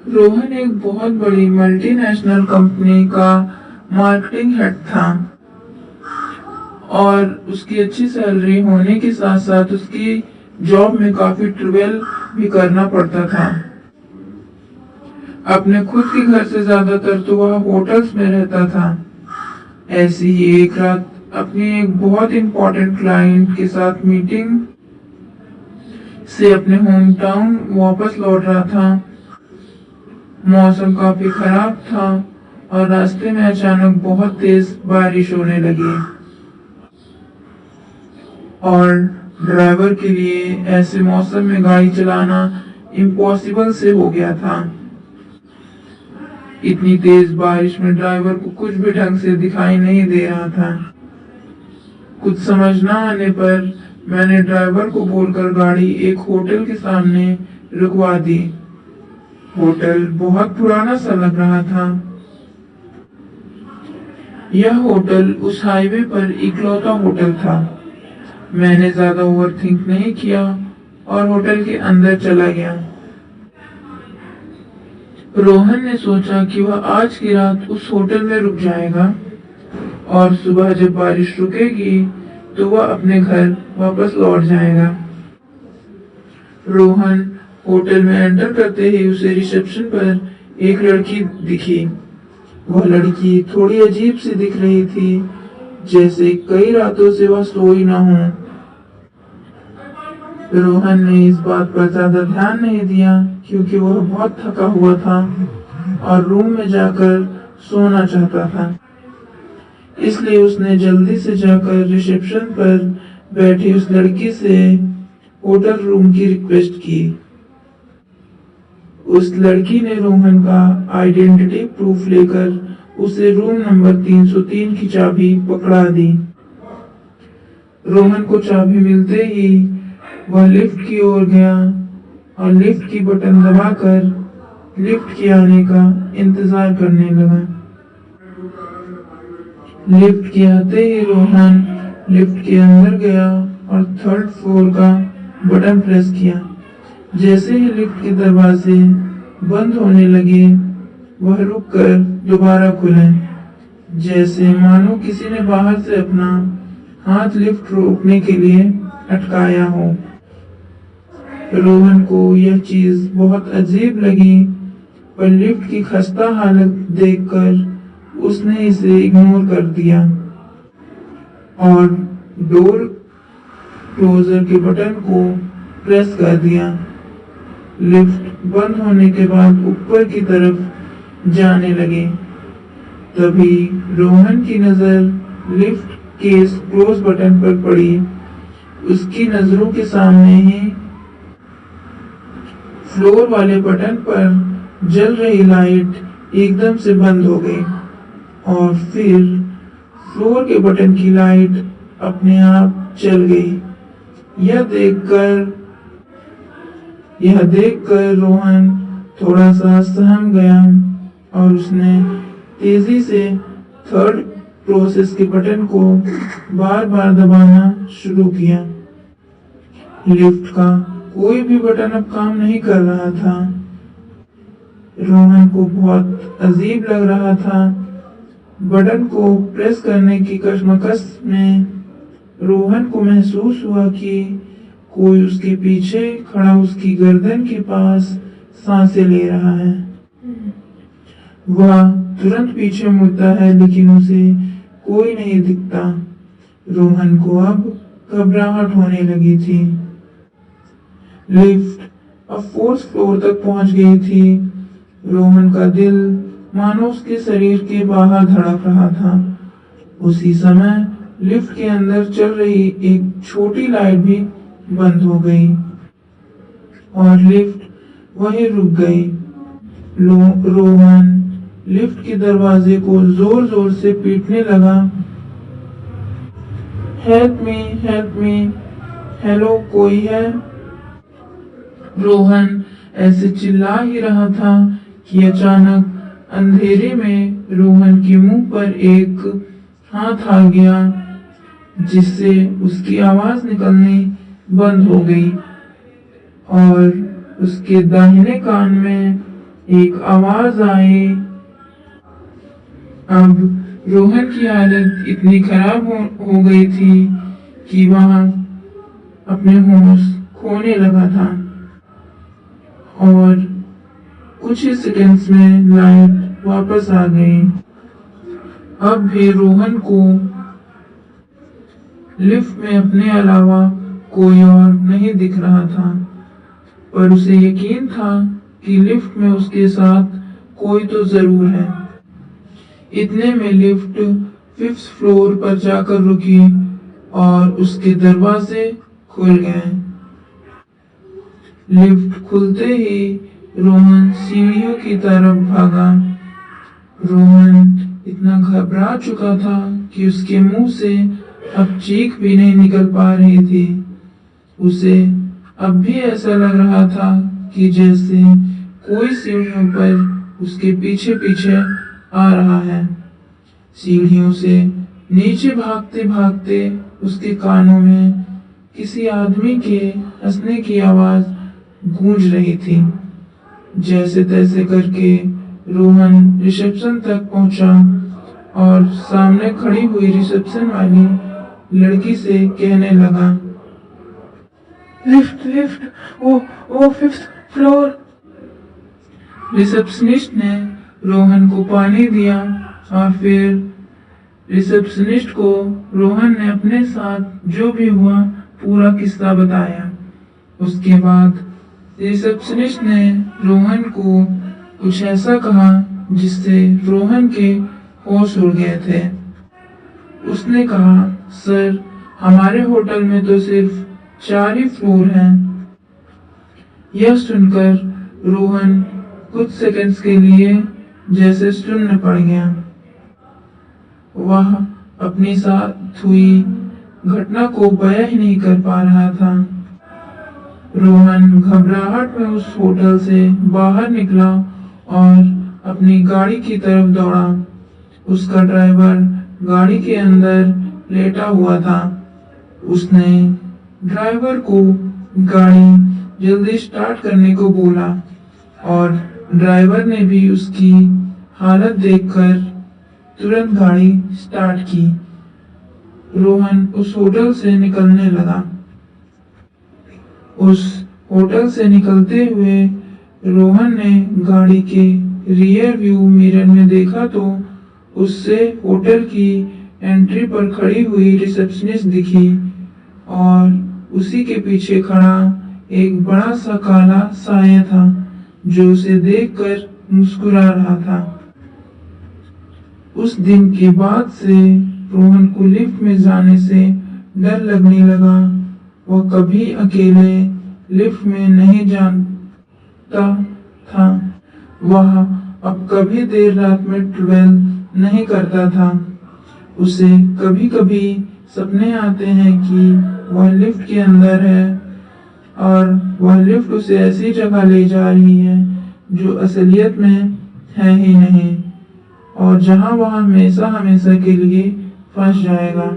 रोहन एक बहुत बड़ी मल्टीनेशनल कंपनी का मार्केटिंग हेड था और उसकी अच्छी सैलरी होने के साथ साथ उसकी जॉब में काफी ट्रेवल भी करना पड़ता था। अपने खुद के घर से ज्यादातर तो वह होटल्स में रहता था। ऐसी ही एक रात अपनी एक बहुत इंपॉर्टेंट क्लाइंट के साथ मीटिंग से अपने होम टाउन वापस लौट रहा था। मौसम काफी खराब था और रास्ते में अचानक बहुत तेज बारिश होने लगी और ड्राइवर के लिए ऐसे मौसम में गाड़ी चलाना इम्पॉसिबल से हो गया था। इतनी तेज बारिश में ड्राइवर को कुछ भी ढंग से दिखाई नहीं दे रहा था। कुछ समझ न आने पर मैंने ड्राइवर को बोलकर गाड़ी एक होटल के सामने रुकवा दी। होटल बहुत पुराना सा लग रहा था। यह होटल उस हाईवे पर इकलौता होटल था। मैंने ज्यादा ओवरथिंक नहीं किया और होटल के अंदर चला गया। रोहन ने सोचा कि वह आज की रात उस होटल में रुक जाएगा और सुबह जब बारिश रुकेगी तो वह अपने घर वापस लौट जाएगा। रोहन होटल में एंटर करते ही उसे रिसेप्शन पर एक लड़की दिखी। वह लड़की थोड़ी अजीब सी दिख रही थी, जैसे कई रातों से वह सोई ना हो। रोहन ने इस बात पर ज्यादा ध्यान नहीं दिया क्योंकि वह बहुत थका हुआ था और रूम में जाकर सोना चाहता था। इसलिए उसने जल्दी से जाकर रिसेप्शन पर बैठी उस लड़की से होटल रूम की रिक्वेस्ट की। उस लड़की ने रोहन का आइडेंटिटी प्रूफ लेकर उसे रूम नंबर 303 की चाबी पकड़ा दी। रोहन को चाबी मिलते ही वह लिफ्ट की ओर गया और लिफ्ट की बटन दबाकर लिफ्ट के आने का इंतजार करने लगा। लिफ्ट के आते ही रोहन लिफ्ट के अंदर गया और 3rd फ्लोर का बटन प्रेस किया। जैसे ही लिफ्ट के दरवाजे बंद होने लगे, वह रुककर दोबारा खुले, जैसे मानो किसी ने बाहर से अपना हाथ लिफ्ट रोकने के लिए अटकाया हो। रोहन को यह चीज बहुत अजीब लगी, पर लिफ्ट की खस्ता हालत देखकर उसने इसे इग्नोर कर दिया और डोर क्लोजर के बटन को प्रेस कर दिया। लिफ्ट बंद होने के बाद ऊपर की तरफ जाने लगे। तभी रोहन की नजर लिफ्ट के क्लोज बटन पर पड़ी। उसकी नजरों के सामने ही फ्लोर वाले बटन पर जल रही लाइट एकदम से बंद हो गई और फिर फ्लोर के बटन की लाइट अपने आप चल गई। यह देखकर रोहन थोड़ा सा सहम गया और उसने तेजी से 3rd प्रोसेस के बटन को बार बार दबाना शुरू किया। लिफ्ट का कोई भी बटन अब काम नहीं कर रहा था। रोहन को बहुत अजीब लग रहा था। बटन को प्रेस करने की कशमकश में रोहन को महसूस हुआ कि कोई उसके पीछे खड़ा उसकी गर्दन के पास सांसें ले रहा है। वह तुरंत पीछे मुड़ता है लेकिन उसे कोई नहीं दिखता। रोहन को अब घबराहट होने लगी थी। लिफ्ट अब 4th फ्लोर तक पहुंच गई थी। रोहन का दिल मानो उसके शरीर के बाहर धड़क रहा था। उसी समय लिफ्ट के अंदर चल रही एक छोटी लाइट भी बंद हो गई और लिफ्ट वहीं रुक गई। रोहन लिफ्ट के दरवाजे को जोर जोर से पीटने लगा। हेल्प मी, हेलो कोई है? रोहन ऐसे चिल्ला ही रहा था कि अचानक अंधेरे में रोहन के मुंह पर एक हाथ आ गया, जिससे उसकी आवाज निकलनी बंद हो गई और उसके दाहिने कान में एक आवाज आई। अब रोहन की हालत इतनी खराब हो गई थी कि वह अपने होश खोने लगा था और कुछ ही सेकंड्स में लाइट वापस आ गई। अब भी रोहन को लिफ्ट में अपने अलावा कोई और नहीं दिख रहा था, पर उसे यकीन था कि लिफ्ट में उसके साथ कोई तो जरूर है। इतने में लिफ्ट 5th फ्लोर पर जाकर रुकी और उसके दरवाजे खुल गए। लिफ्ट खुलते ही रोहन सीढ़ियों की तरफ भागा। रोहन इतना घबरा चुका था कि उसके मुंह से अब चीख भी नहीं निकल पा रही थी। उसे अब भी ऐसा लग रहा था कि जैसे कोई सीढ़ियों पर उसके पीछे पीछे आ रहा है। सीढ़ियों से नीचे भागते भागते उसके कानों में किसी आदमी के हंसने की आवाज गूंज रही थी। जैसे तैसे करके रोहन रिसेप्शन तक पहुंचा और सामने खड़ी हुई रिसेप्शन वाली लड़की से कहने लगा, लिफ्ट लिफ्ट, वो 5th फ्लोर। रिसेप्शनिस्ट ने रोहन को पानी दिया और फिर रिसेप्शनिस्ट को रोहन ने अपने साथ जो भी हुआ पूरा किस्सा बताया। उसके बाद रिसेप्शनिस्ट ने रोहन को कुछ ऐसा कहा जिससे रोहन के होश उड़ गए थे। उसने कहा, सर, हमारे होटल में तो सिर्फ 4 ही फ्लोर हैं। यह सुनकर रोहन कुछ सेकंड्स के लिए जैसे सुन्न पड़ गया। वह अपनी साथ हुई घटना को बयां ही नहीं कर पा रहा था। रोहन घबराहट में उस होटल से बाहर निकला और अपनी गाड़ी की तरफ दौड़ा। उसका ड्राइवर गाड़ी के अंदर लेटा हुआ था। उसने ड्राइवर को गाड़ी जल्दी स्टार्ट करने को बोला और ड्राइवर ने भी उसकी हालत देखकर तुरंत गाड़ी स्टार्ट की। रोहन उस होटल से निकलने लगा। उस होटल से निकलते हुए रोहन ने गाड़ी के रियर व्यू मिरर में देखा तो उससे होटल की एंट्री पर खड़ी हुई रिसेप्शनिस्ट दिखी और उसी के पीछे खड़ा एक बड़ा सा काला साया था जो उसे देखकर मुस्कुरा रहा था। उस दिन के बाद से रोहन को लिफ्ट में जाने से डर लगने लगा। वह कभी अकेले लिफ्ट में नहीं जाता था। वह अब कभी देर रात में ट्रैवल नहीं करता था। उसे कभी कभी सपने आते हैं कि वह लिफ्ट के अंदर है और वह लिफ्ट उसे ऐसी जगह ले जा रही है जो असलियत में है ही नहीं और जहां वह हमेशा हमेशा के लिए फंस जाएगा।